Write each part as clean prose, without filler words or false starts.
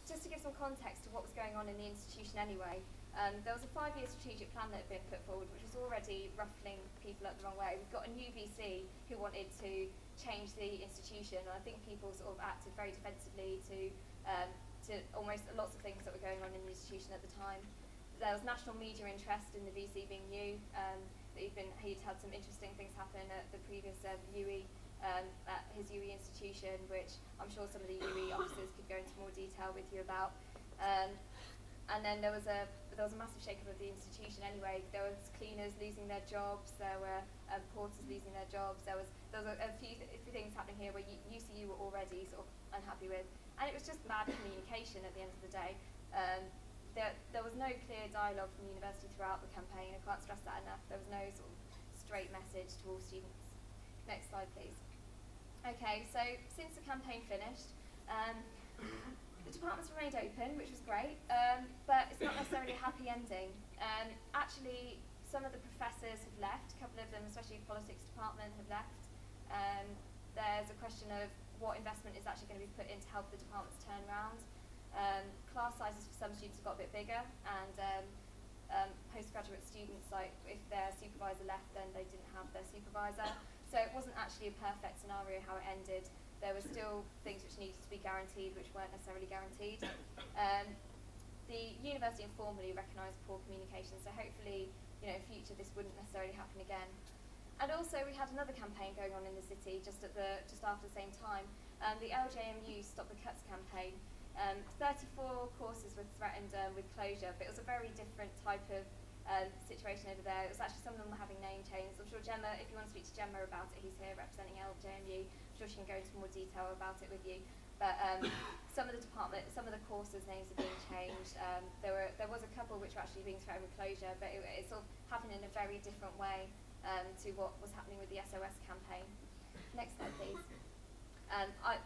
Just to give some context to what was going on in the institution anyway, there was a 5-year strategic plan that had been put forward, which was already ruffling people up the wrong way. We've got a new VC who wanted to change the institution, and I think people sort of acted very defensively to almost lots of things that were going on in the institution at the time. There was national media interest in the VC being new. He'd had some interesting things happen at the previous UE, at his UE institution, which I'm sure some of the UE officers could go into more detail with you about. And then there was a massive shake-up of the institution anyway. There was cleaners losing their jobs, there were porters losing their jobs, there was a few things happening here where UCU were already sort of unhappy with. And it was just bad communication at the end of the day. There was no clear dialogue from the university throughout the campaign. I can't stress that enough. There was no sort of straight message to all students. Next slide, please. Okay, so since the campaign finished, the departments remained open, which was great, but it's not necessarily a happy ending. Actually, some of the professors have left. A couple of them, especially the politics department, have left. There's a question of what investment is actually going to be put in to help the departments turn around. Class sizes for some students have got a bit bigger, and postgraduate students, like if their supervisor left, then they didn't have their supervisor. So it wasn't actually a perfect scenario how it ended. There were still things which needed to be guaranteed, which weren't necessarily guaranteed. The university informally recognised poor communication, so hopefully, in future this wouldn't necessarily happen again. And also we had another campaign going on in the city just after the same time. The LJMU Stop the Cuts campaign. 34 courses were threatened with closure, but it was a very different type of situation over there. It was actually, some of them were having name changes. I'm sure Gemma, if you want to speak to Gemma about it, he's here representing LJMU. I'm sure she can go into more detail about it with you. But some of the courses' names are being changed. There was a couple which were actually being threatened with closure, but it sort of happened in a very different way to what was happening with the SOS campaign. Next slide, please.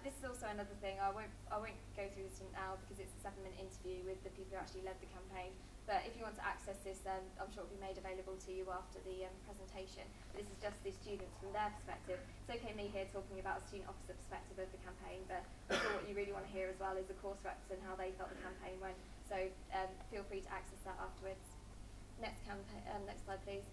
This is also another thing. I won't go through this now because it's a 7-minute interview with the people who actually led the campaign. But if you want to access this, I'm sure it will be made available to you after the presentation. This is just the students from their perspective. It's okay me here talking about a student officer perspective of the campaign, but I'm sure what you really want to hear as well is the course reps and how they felt the campaign went. So feel free to access that afterwards. Next slide, please.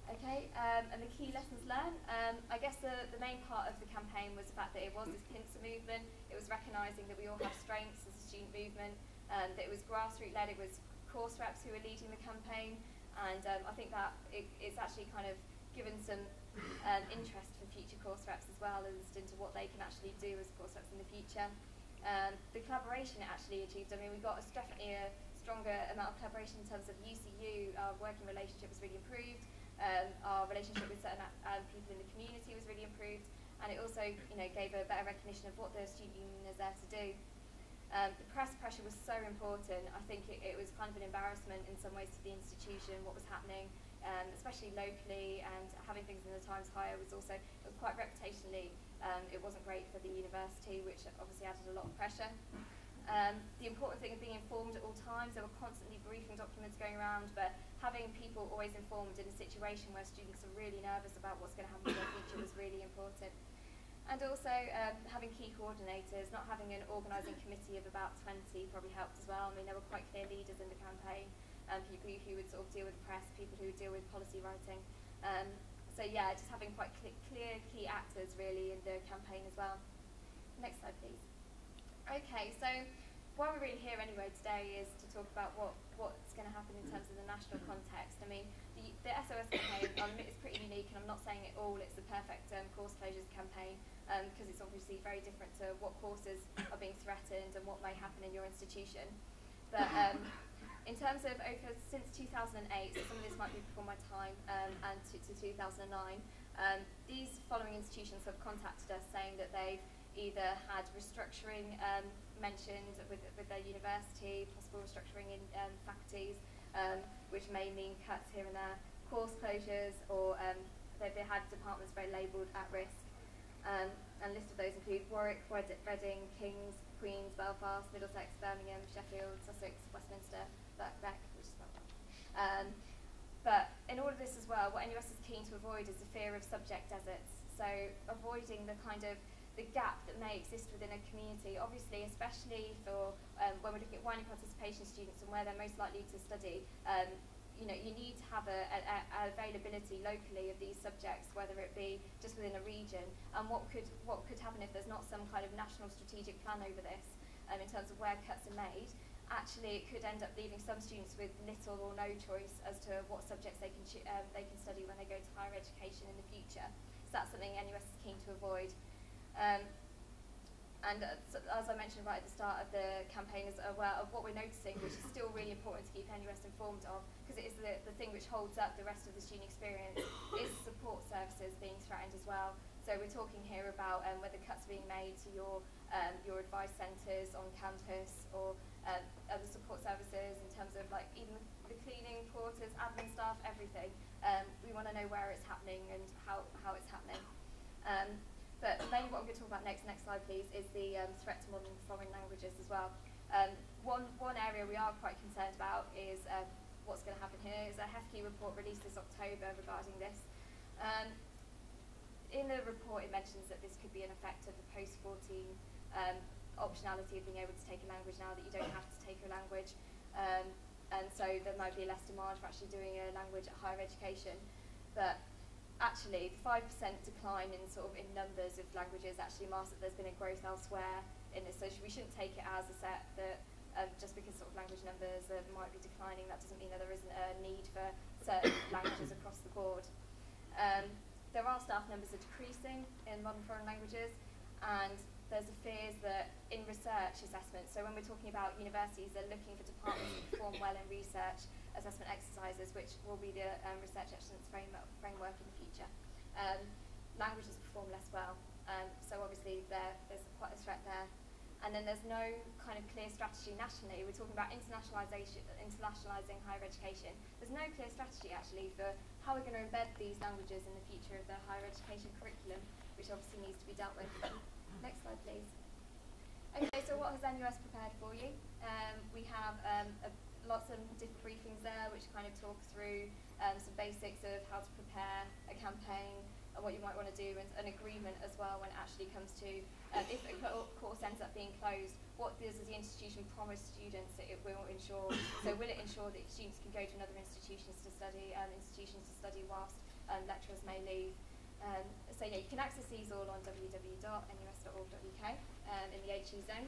Okay, and the key lessons learned. I guess the main part of the campaign was the fact that it was this pincer movement. It was recognising that we all have strengths as a student movement, that it was grassroots led, it was course reps who were leading the campaign, and I think that it's actually kind of given some interest for future course reps as well as into what they can actually do as course reps in the future. The collaboration it actually achieved, I mean, we got definitely a stronger amount of collaboration in terms of UCU. Our working relationship was really improved. Our relationship with certain people in the community was really improved, and it also gave a better recognition of what the student union is there to do. The press pressure was so important. I think it was kind of an embarrassment in some ways to the institution, what was happening, especially locally, and having things in the Times Higher was also, it was quite reputationally, it wasn't great for the university, which obviously added a lot of pressure. The important thing of being informed at all times. There were constantly briefing documents going around, but having people always informed in a situation where students are really nervous about what's going to happen in their future was really important. And also having key coordinators, not having an organising committee of about 20 probably helped as well. I mean, there were quite clear leaders in the campaign, people who would sort of deal with the press, people who would deal with policy writing. So yeah, just having quite clear key actors really in the campaign as well. Next slide, please. Okay, so why we're really here anyway today is to talk about what's going to happen in terms of the national context. I mean, the SOS campaign, I'll admit, it's pretty unique, and I'm not saying it all, it's the perfect course closures campaign, because it's obviously very different to what courses are being threatened and what may happen in your institution. But in terms of since 2008, so some of this might be before my time, and to 2009, these following institutions have contacted us saying that they've either had restructuring mentioned with their university, possible restructuring in faculties, which may mean cuts here and there, course closures, or they had departments very labelled at risk. And a list of those include Warwick, Reading, King's, Queen's, Belfast, Middlesex, Birmingham, Sheffield, Sussex, Westminster, Birkbeck, which is not bad. But in all of this as well, what NUS is keen to avoid is the fear of subject deserts. So avoiding the kind of the gap that may exist within a community. Obviously, especially for when we're looking at widening participation students and where they're most likely to study, you know, you need to have a availability locally of these subjects, whether it be just within a region. And what could happen if there's not some kind of national strategic plan over this, in terms of where cuts are made? Actually, it could end up leaving some students with little or no choice as to what subjects they can study when they go to higher education in the future. So that's something NUS is keen to avoid. So as I mentioned right at the start of the campaign as well, of what we're noticing, which is still really important to keep NUS informed of, because it is the thing which holds up the rest of the student experience, is support services being threatened as well. So we're talking here about whether cuts are being made to your advice centres on campus, or other support services in terms of like even the cleaning, porters, admin staff, everything. We want to know where it's happening and how it's happening. But mainly what I'm going to talk about next slide please, is the threat to modern foreign languages as well. One area we are quite concerned about is what's going to happen here. Is a hefty report released this October regarding this. In the report it mentions that this could be an effect of the post-14 optionality of being able to take a language now that you don't have to take a language. And so there might be less demand for actually doing a language at higher education. But actually, the 5% decline in numbers of languages actually masks that there's been a growth elsewhere in this. So we shouldn't take it as a set that just because language numbers might be declining, that doesn't mean that there isn't a need for certain languages across the board. There are staff numbers that are decreasing in modern foreign languages, and there's a fears that in research assessments, so when we're talking about universities, they're looking for departments that perform well in research assessment exercises, which will be the research excellence framework in the future. Languages perform less well, so obviously there's quite a threat there. And then there's no kind of clear strategy nationally. We're talking about internationalising higher education. There's no clear strategy actually for how we're going to embed these languages in the future of the higher education curriculum, which obviously needs to be dealt with. Next slide, please. Okay, so what has NUS prepared for you? We have lots of different briefings there, which kind of talk through some basics of how to prepare a campaign, and what you might want to do, and an agreement as well when it actually comes to, if a course ends up being closed, what does the institution promise students that it will ensure? So will it ensure that students can go to another institutions to study whilst lecturers may leave? So yeah, you can access these all on www.nus.org.uk in the HE zone.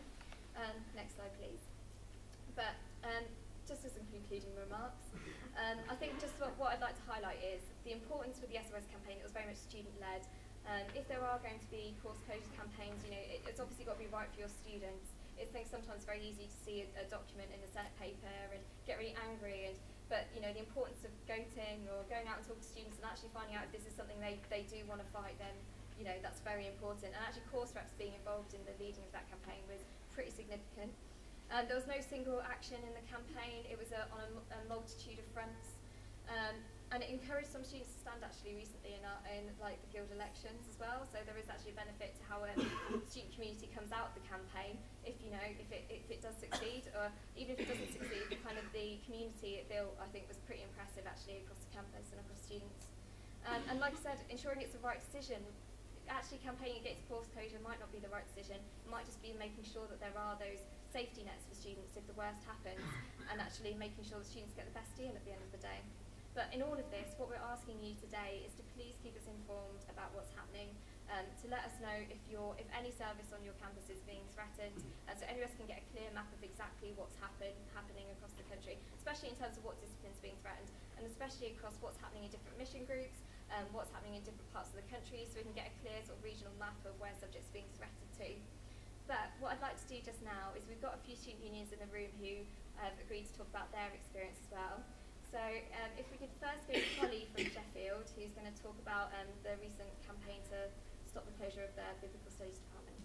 Next slide, please. But just as some concluding remarks, I think just what I'd like to highlight is the importance with the SOS campaign. It was very much student-led. If there are going to be course closure campaigns, you know, it's obviously got to be right for your students. It's sometimes very easy to see a document in the Senate paper and get really angry, but you know, the importance of goating or going out and talking to students and actually finding out if this is something they do want to fight, then you know, that's very important. And actually course reps being involved in the leading of that campaign was pretty significant. There was no single action in the campaign. It was on a multitude of fronts, and it encouraged some students to stand actually recently in like the guild elections as well. So there is actually a benefit to how the student community comes out of the campaign. If it does succeed, or even if it doesn't succeed, the community it built, I think, was pretty impressive actually across the campus and across students. And like I said, ensuring it's the right decision. Actually, campaigning against course closure might not be the right decision. It might just be making sure that there are those safety nets for students if the worst happens, and actually making sure that students get the best deal at the end of the day. But in all of this, what we're asking you today is to please keep us informed about what's happening, to let us know if any service on your campus is being threatened, so NUS can get a clear map of exactly what's happening across the country, especially in terms of what disciplines are being threatened, and especially across what's happening in different mission groups, what's happening in different parts of the country, so we can get a clear regional map of where subjects are being threatened to. But what I'd like to do just now is we've got a few student unions in the room who have agreed to talk about their experience as well. So if we could first go to Holly from Sheffield, who's going to talk about the recent campaign to stop the closure of the Biblical Studies Department.